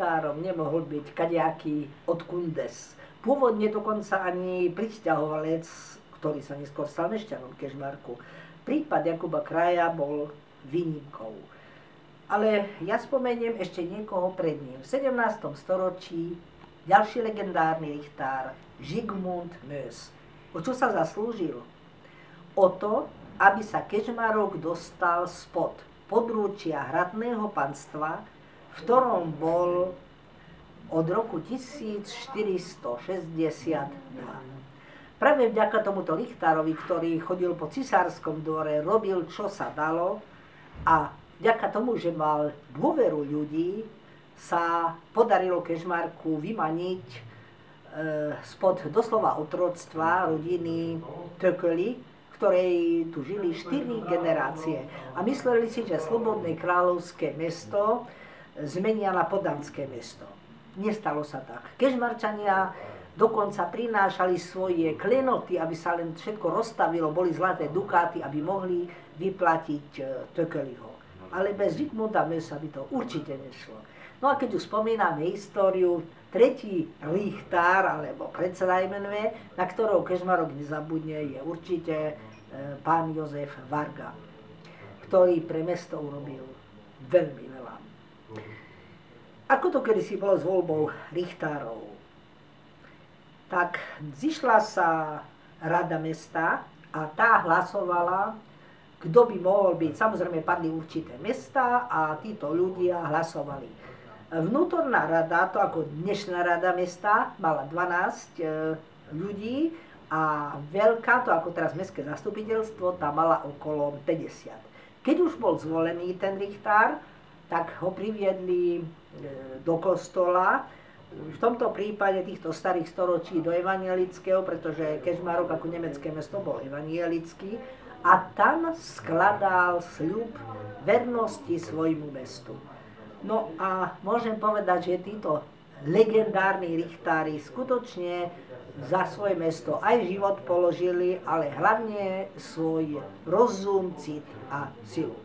richtárom nemohol byť kadejaký od Kundes. Pôvodne dokonca ani prisťahovalec, ktorý sa neskôr stal mešťanom Kežmarku. Prípad Jakuba Kraja bol výnimkou. Ale ja spomeniem ešte niekoho pred ním. V 17. storočí ďalší legendárny richtár Zsigmund Moes. O čo sa zaslúžil? O to, aby sa Kežmarok dostal spod područia hradného panstva, v ktorom bol od roku 1462. Práve vďaka tomuto richtárovi, ktorý chodil po cisárskom dvore, robil, čo sa dalo, a vďaka tomu, že mal dôveru ľudí, sa podarilo Kežmarku vymaniť spod doslova otroctva rodiny Tököly, ktorej tu žili 4 generácie. A mysleli si, že slobodné kráľovské mesto zmenia na poddanské mesto. Nestalo sa tak. Kežmarčania dokonca prinášali svoje klenoty, aby sa len všetko rozstavilo, boli zlaté dukáty, aby mohli vyplatiť Tökölyho. Ale bez Zsigmunda Moesa by to určite nešlo. No a keď už spomíname históriu, tretí richtár, alebo predseda menuje, na ktorou Kežmarok nezabudne, je určite pán Jozef Varga, ktorý pre mesto urobil veľmi veľa. Ako to kedysi bolo s voľbou richtárov, tak zišla sa rada mesta a tá hlasovala, kto by mohol byť. Samozrejme padli určité mesta a títo ľudia hlasovali. Vnútorná rada, to ako dnešná rada mesta, mala 12 ľudí a veľká, to ako teraz mestské zastupiteľstvo, tá mala okolo 50. Keď už bol zvolený ten richtár, tak ho priviedli do kostola, v tomto prípade týchto starých storočí do evangelického, pretože Kežmarok ako nemecké mesto bol evangelický, a tam skladal sľub vernosti svojmu mestu. No a môžem povedať, že títo legendárni richtári skutočne za svoje mesto aj život položili, ale hlavne svoj rozum, cit a silu.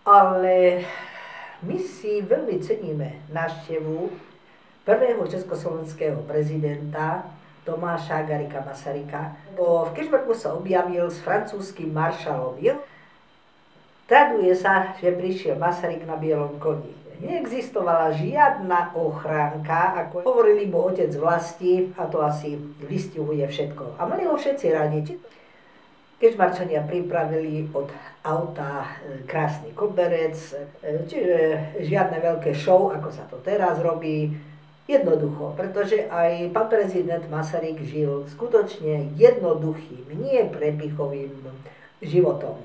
Ale my si veľmi ceníme návštevu prvého československého prezidenta Tomáša Garrigua Masaryka. V Kežmarku sa objavil s francúzskym maršalom. Traduje sa, že prišiel Masaryk na bielom koni. Neexistovala žiadna ochránka, ako hovorili mu otec vlasti, a to asi vystihuje všetko. A mali ho všetci radi. Kežmarčania pripravili od auta krásny koberec, čiže žiadne veľké show, ako sa to teraz robí. Jednoducho, pretože aj pán prezident Masaryk žil skutočne jednoduchým, nie prepichovým životom.